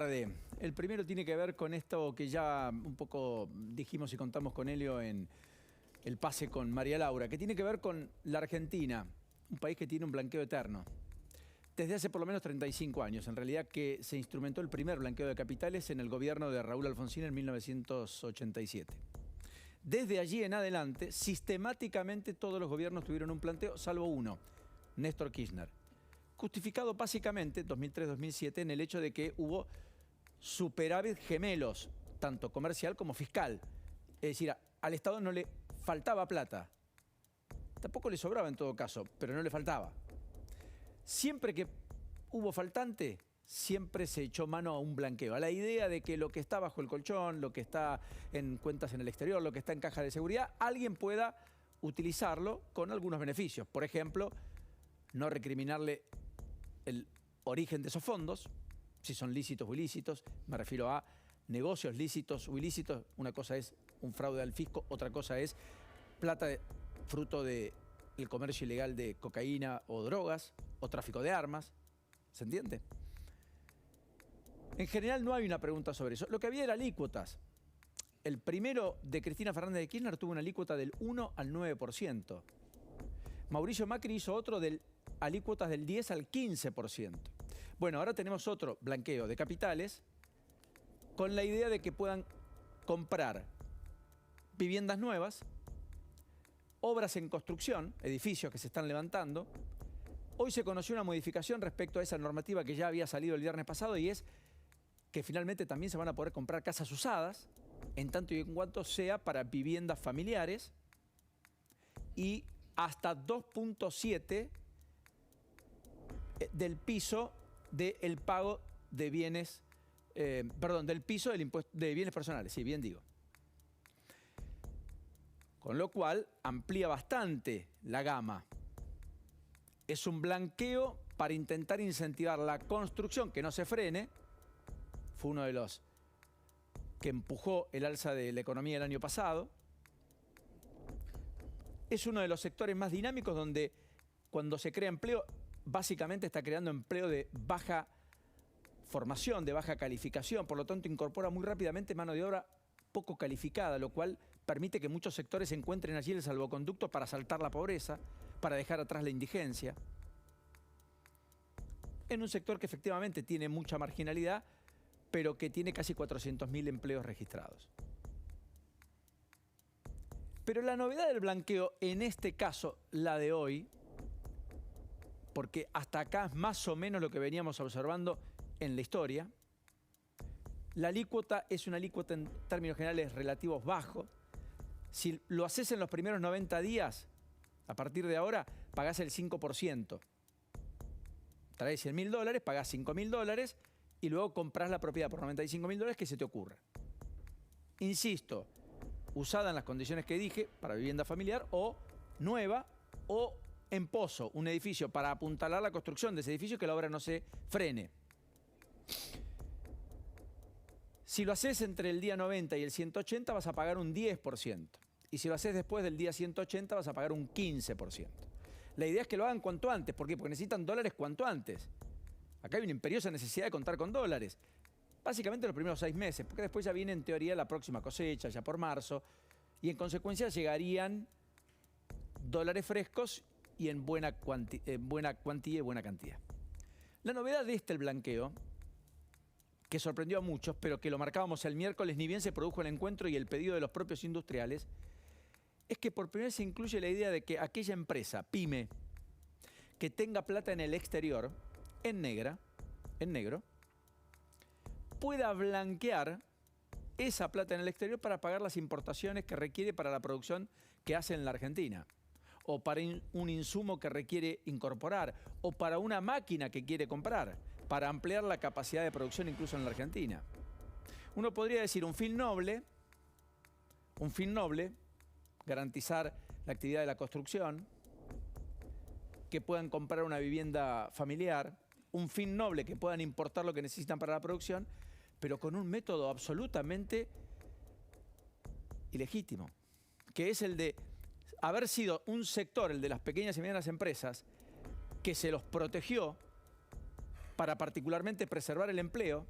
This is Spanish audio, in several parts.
El primero tiene que ver con esto que ya un poco dijimos y contamos con Helio en el pase con María Laura, que tiene que ver con la Argentina, un país que tiene un blanqueo eterno. Desde hace por lo menos 35 años, en realidad, que se instrumentó el primer blanqueo de capitales en el gobierno de Raúl Alfonsín en 1987. Desde allí en adelante, sistemáticamente todos los gobiernos tuvieron un planteo, salvo uno, Néstor Kirchner. Justificado básicamente, 2003-2007, en el hecho de que hubo superávit gemelos, tanto comercial como fiscal. Es decir, al Estado no le faltaba plata. Tampoco le sobraba en todo caso, pero no le faltaba. Siempre que hubo faltante, siempre se echó mano a un blanqueo, a la idea de que lo que está bajo el colchón, lo que está en cuentas en el exterior, lo que está en caja de seguridad, alguien pueda utilizarlo con algunos beneficios. Por ejemplo, no recriminarle el origen de esos fondos, si son lícitos o ilícitos. Me refiero a negocios lícitos o ilícitos. Una cosa es un fraude al fisco, otra cosa es plata fruto del comercio ilegal de cocaína o drogas o tráfico de armas. ¿Se entiende? En general no hay una pregunta sobre eso. Lo que había era alícuotas. El primero de Cristina Fernández de Kirchner tuvo una alícuota del 1 al 9%. Mauricio Macri hizo otro de alícuotas del 10 al 15%. Bueno, ahora tenemos otro blanqueo de capitales con la idea de que puedan comprar viviendas nuevas, obras en construcción, edificios que se están levantando. Hoy se conoció una modificación respecto a esa normativa que ya había salido el viernes pasado, y es que finalmente también se van a poder comprar casas usadas, en tanto y en cuanto sea para viviendas familiares, y hasta 2.7 del piso del pago de bienes, del piso del impuesto de bienes personales, sí, bien digo. Con lo cual amplía bastante la gama. Es un blanqueo para intentar incentivar la construcción, que no se frene. Fue uno de los que empujó el alza de la economía el año pasado. Es uno de los sectores más dinámicos donde cuando se crea empleo, básicamente está creando empleo de baja formación, de baja calificación. Por lo tanto, incorpora muy rápidamente mano de obra poco calificada, lo cual permite que muchos sectores encuentren allí el salvoconducto para saltar la pobreza, para dejar atrás la indigencia. En un sector que efectivamente tiene mucha marginalidad, pero que tiene casi 400.000 empleos registrados. Pero la novedad del blanqueo, en este caso, la de hoy, porque hasta acá es más o menos lo que veníamos observando en la historia, la alícuota es una alícuota en términos generales relativos bajo. Si lo haces en los primeros 90 días, a partir de ahora, pagás el 5%. Traes $100.000, pagás $5.000 y luego comprás la propiedad por $95.000 que se te ocurra. Insisto, usada en las condiciones que dije, para vivienda familiar, o nueva, o en pozo, un edificio para apuntalar la construcción de ese edificio, que la obra no se frene. Si lo haces entre el día 90 y el 180 vas a pagar un 10%. Y si lo haces después del día 180 vas a pagar un 15%. La idea es que lo hagan cuanto antes. ¿Por qué? Porque necesitan dólares cuanto antes. Acá hay una imperiosa necesidad de contar con dólares. Básicamente los primeros 6 meses, porque después ya viene en teoría la próxima cosecha, ya por marzo. Y en consecuencia llegarían dólares frescos y en buena cuantía y buena cantidad. La novedad de el blanqueo, que sorprendió a muchos, pero que lo marcábamos el miércoles, ni bien se produjo el encuentro y el pedido de los propios industriales, es que por primera vez se incluye la idea de que aquella empresa, pyme, que tenga plata en el exterior, en negro, pueda blanquear esa plata en el exterior para pagar las importaciones que requiere para la producción que hace en la Argentina, o para un insumo que requiere incorporar, o para una máquina que quiere comprar, para ampliar la capacidad de producción incluso en la Argentina. Uno podría decir un fin noble, garantizar la actividad de la construcción, que puedan comprar una vivienda familiar, un fin noble, que puedan importar lo que necesitan para la producción, pero con un método absolutamente ilegítimo, que es el de haber sido un sector, el de las pequeñas y medianas empresas, que se los protegió para particularmente preservar el empleo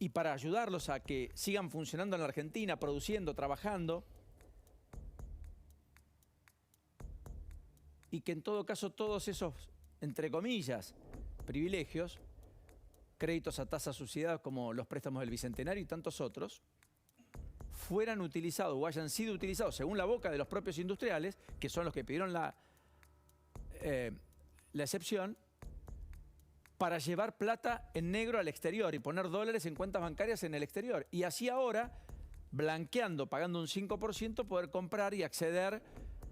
y para ayudarlos a que sigan funcionando en la Argentina, produciendo, trabajando, y que en todo caso todos esos, entre comillas, privilegios, créditos a tasa subsidiada como los préstamos del Bicentenario y tantos otros, fueran utilizados o hayan sido utilizados, según la boca de los propios industriales, que son los que pidieron la excepción, para llevar plata en negro al exterior y poner dólares en cuentas bancarias en el exterior. Y así ahora, blanqueando, pagando un 5%, poder comprar y acceder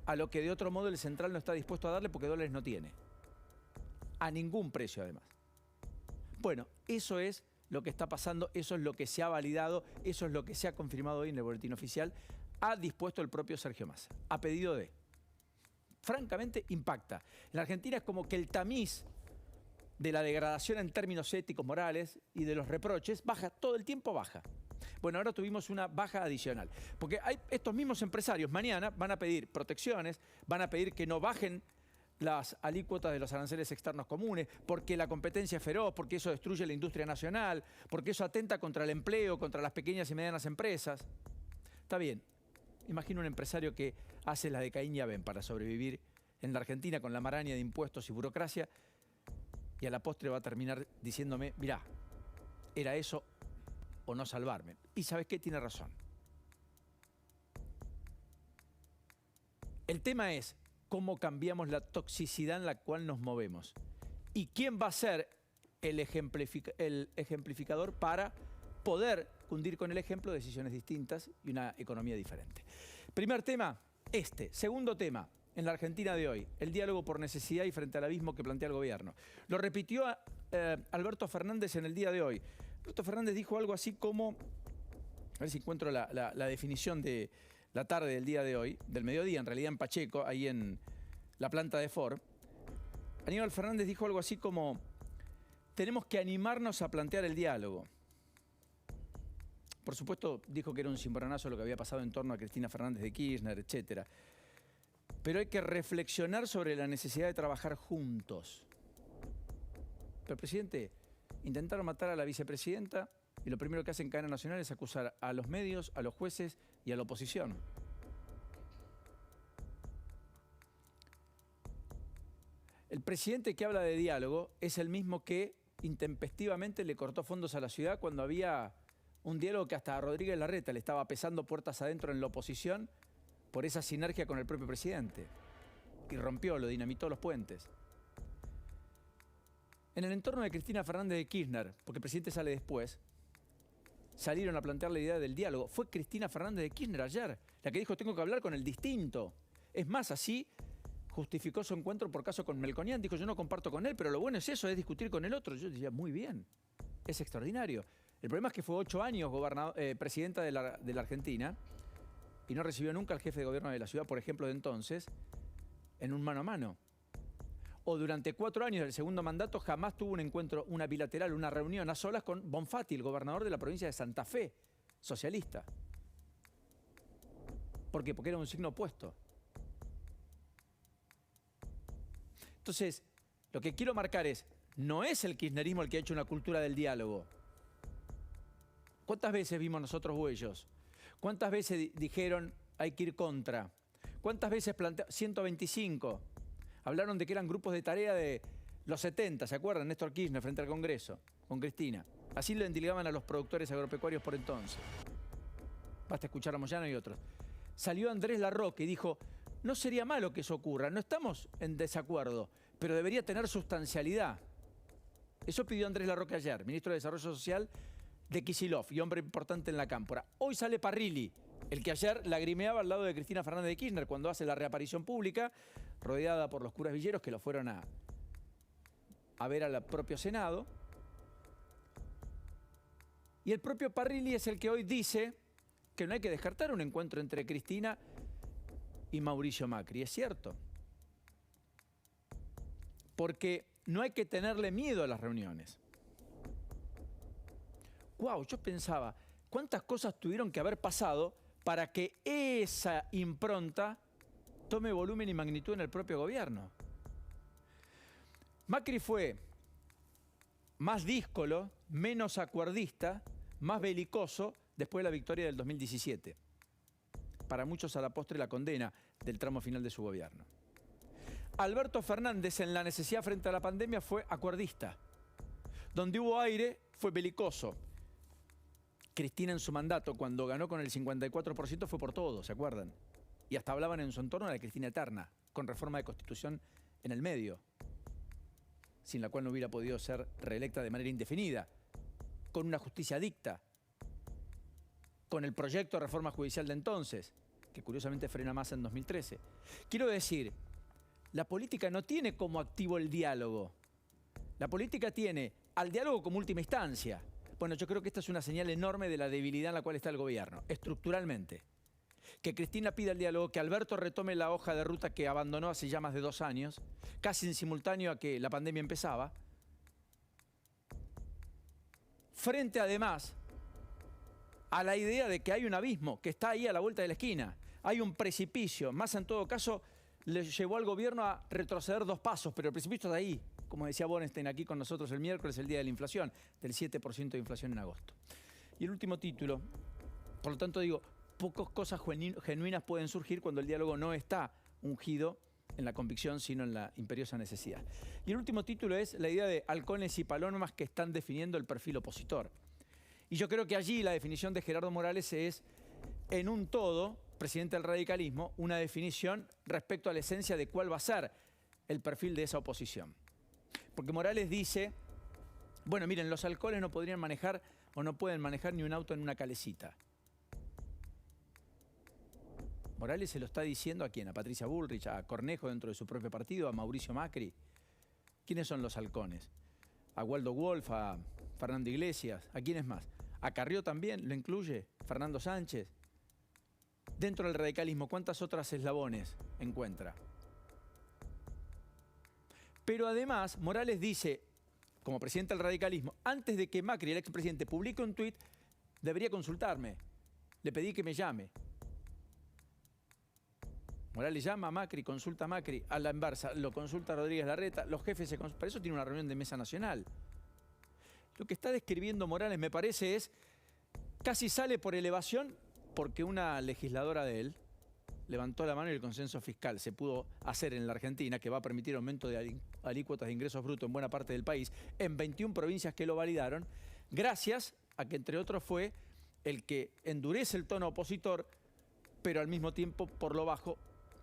a lo que de otro modo el central no está dispuesto a darle porque dólares no tiene. A ningún precio, además. Bueno, eso es lo que está pasando, eso es lo que se ha validado, eso es lo que se ha confirmado hoy en el boletín oficial. Ha dispuesto el propio Sergio Massa, a pedido de. Francamente, impacta. En la Argentina es como que el tamiz de la degradación en términos éticos, morales y de los reproches baja, todo el tiempo baja. Bueno, ahora tuvimos una baja adicional, porque estos mismos empresarios mañana van a pedir protecciones, van a pedir que no bajen las alícuotas de los aranceles externos comunes, porque la competencia es feroz, porque eso destruye la industria nacional, porque eso atenta contra el empleo, contra las pequeñas y medianas empresas. Está bien, imagino un empresario que hace la de Caín y Abel para sobrevivir en la Argentina con la maraña de impuestos y burocracia, y a la postre va a terminar diciéndome, mirá, era eso o no salvarme. Y ¿sabes qué? Tiene razón. El tema es cómo cambiamos la toxicidad en la cual nos movemos. ¿Y quién va a ser el ejemplificador para poder cundir con el ejemplo de decisiones distintas y una economía diferente? Primer tema, este. Segundo tema, en la Argentina de hoy, el diálogo por necesidad y frente al abismo que plantea el gobierno. Lo repitió Alberto Fernández en el día de hoy. Alberto Fernández dijo algo así como, a ver si encuentro la definición de la tarde del día de hoy, del mediodía en realidad en Pacheco, ahí en la planta de Ford. Aníbal Fernández dijo algo así como, tenemos que animarnos a plantear el diálogo. Por supuesto, dijo que era un cimbronazo lo que había pasado en torno a Cristina Fernández de Kirchner, etcétera. Pero hay que reflexionar sobre la necesidad de trabajar juntos. Pero, presidente, intentaron matar a la vicepresidenta y lo primero que hace en cadena nacional es acusar a los medios, a los jueces y a la oposición. El presidente que habla de diálogo es el mismo que intempestivamente le cortó fondos a la ciudad cuando había un diálogo que hasta a Rodríguez Larreta le estaba pesando puertas adentro en la oposición por esa sinergia con el propio presidente. Y rompió, lo dinamitó los puentes. En el entorno de Cristina Fernández de Kirchner, porque el presidente sale después, salieron a plantear la idea del diálogo. Fue Cristina Fernández de Kirchner ayer, la que dijo, tengo que hablar con el distinto. Es más, así justificó su encuentro por caso con Melconian. Dijo, yo no comparto con él, pero lo bueno es eso, es discutir con el otro. Yo decía, muy bien, es extraordinario. El problema es que fue 8 años presidenta de la Argentina y no recibió nunca al jefe de gobierno de la ciudad, por ejemplo, de entonces, en un mano a mano. O durante 4 años del segundo mandato jamás tuvo un encuentro, una bilateral, una reunión a solas con Bonfatti, el gobernador de la provincia de Santa Fe, socialista. ¿Por qué? Porque era un signo opuesto. Entonces, lo que quiero marcar es, no es el kirchnerismo el que ha hecho una cultura del diálogo. ¿Cuántas veces vimos nosotros huellos? ¿Cuántas veces dijeron hay que ir contra? ¿Cuántas veces plantearon? 125. Hablaron de que eran grupos de tarea de los 70, ¿se acuerdan? Néstor Kirchner frente al Congreso, con Cristina. Así lo endilgaban a los productores agropecuarios por entonces. Basta escuchar a Moyano y otros. Salió Andrés Larroque y dijo, no sería malo que eso ocurra, no estamos en desacuerdo, pero debería tener sustancialidad. Eso pidió Andrés Larroque ayer, ministro de Desarrollo Social de Kicillof y hombre importante en la cámpora. Hoy sale Parrilli, el que ayer lagrimeaba al lado de Cristina Fernández de Kirchner cuando hace la reaparición pública, rodeada por los curas villeros que lo fueron a ver al propio Senado. Y el propio Parrilli es el que hoy dice que no hay que descartar un encuentro entre Cristina y Mauricio Macri. Es cierto. Porque no hay que tenerle miedo a las reuniones. Wow, yo pensaba, ¿cuántas cosas tuvieron que haber pasado para que esa impronta tome volumen y magnitud en el propio gobierno? Macri fue más díscolo, menos acuerdista, más belicoso después de la victoria del 2017. Para muchos a la postre la condena del tramo final de su gobierno. Alberto Fernández en la necesidad frente a la pandemia fue acuerdista. Donde hubo aire fue belicoso. Cristina en su mandato, cuando ganó con el 54%, fue por todo, ¿se acuerdan? Y hasta hablaban en su entorno de la Cristina eterna, con reforma de Constitución en el medio, sin la cual no hubiera podido ser reelecta de manera indefinida, con una justicia dicta, con el proyecto de reforma judicial de entonces, que curiosamente frena Massa en 2013. Quiero decir, la política no tiene como activo el diálogo. La política tiene al diálogo como última instancia. Bueno, yo creo que esta es una señal enorme de la debilidad en la cual está el gobierno, estructuralmente. Que Cristina pida el diálogo, que Alberto retome la hoja de ruta que abandonó hace ya más de 2 años, casi en simultáneo a que la pandemia empezaba. Frente, además, a la idea de que hay un abismo que está ahí a la vuelta de la esquina. Hay un precipicio. Massa, en todo caso, le llevó al gobierno a retroceder 2 pasos, pero el precipicio está ahí. Como decía Borenstein aquí con nosotros el miércoles, el día de la inflación, del 7% de inflación en agosto. Y el último título, por lo tanto digo, pocas cosas genuinas pueden surgir cuando el diálogo no está ungido en la convicción, sino en la imperiosa necesidad. Y el último título es la idea de halcones y palomas que están definiendo el perfil opositor. Y yo creo que allí la definición de Gerardo Morales es, en un todo, presidente del radicalismo, una definición respecto a la esencia de cuál va a ser el perfil de esa oposición. Porque Morales dice, bueno, miren, los halcones no podrían manejar o no pueden manejar ni un auto en una calecita. Morales se lo está diciendo a quién, a Patricia Bullrich, a Cornejo dentro de su propio partido, a Mauricio Macri. ¿Quiénes son los halcones? A Waldo Wolf, a Fernando Iglesias, ¿a quiénes más? A Carrió también, ¿lo incluye? Fernando Sánchez. Dentro del radicalismo, ¿cuántas otras eslabones encuentra? Pero además, Morales dice, como presidente del radicalismo, antes de que Macri, el expresidente, publique un tuit, debería consultarme. Le pedí que me llame. Morales llama a Macri, consulta a Macri, a la inversa, lo consulta a Rodríguez Larreta, los jefes se consultan. Para eso tiene una reunión de mesa nacional. Lo que está describiendo Morales, me parece, es casi sale por elevación porque una legisladora de él levantó la mano y el consenso fiscal se pudo hacer en la Argentina, que va a permitir aumento de alícuotas de ingresos brutos en buena parte del país, en 21 provincias que lo validaron, gracias a que, entre otros, fue el que endurece el tono opositor, pero al mismo tiempo, por lo bajo,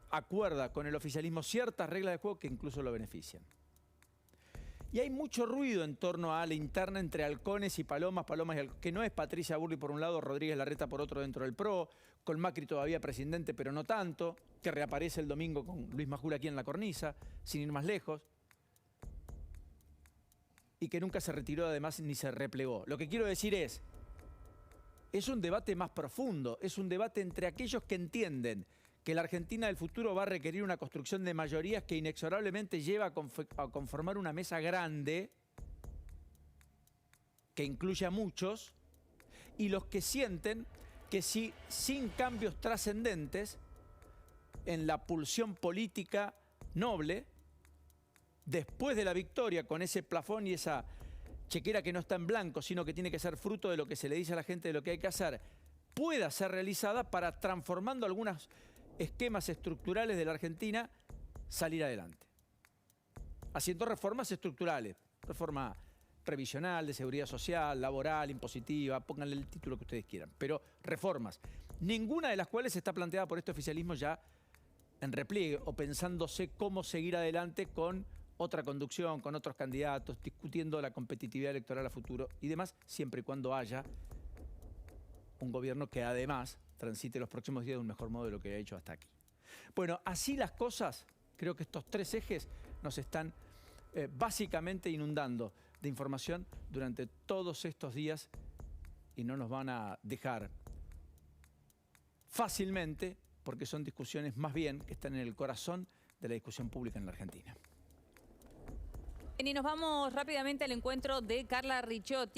acuerda con el oficialismo ciertas reglas de juego que incluso lo benefician. Y hay mucho ruido en torno a la interna entre halcones y palomas que no es Patricia Bullrich por un lado, Rodríguez Larreta por otro dentro del PRO, con Macri todavía presidente pero no tanto, que reaparece el domingo con Luis Majul aquí en la cornisa, sin ir más lejos, y que nunca se retiró además ni se replegó. Lo que quiero decir es un debate más profundo, es un debate entre aquellos que entienden que la Argentina del futuro va a requerir una construcción de mayorías que inexorablemente lleva a conformar una mesa grande que incluye a muchos, y los que sienten que si sin cambios trascendentes en la pulsión política noble, después de la victoria con ese plafón y esa chequera que no está en blanco, sino que tiene que ser fruto de lo que se le dice a la gente de lo que hay que hacer, pueda ser realizada para, transformando algunos esquemas estructurales de la Argentina, salir adelante. Haciendo reformas estructurales, reforma previsional, de seguridad social, laboral, impositiva, pónganle el título que ustedes quieran, pero reformas, ninguna de las cuales está planteada por este oficialismo ya en repliegue o pensándose cómo seguir adelante con otra conducción, con otros candidatos, discutiendo la competitividad electoral a futuro y demás, siempre y cuando haya un gobierno que además transite los próximos días de un mejor modo de lo que ha hecho hasta aquí. Bueno, así las cosas, creo que estos 3 ejes nos están básicamente inundando de información durante todos estos días y no nos van a dejar fácilmente, porque son discusiones más bien que están en el corazón de la discusión pública en la Argentina. Y nos vamos rápidamente al encuentro de Carla Ricciotti.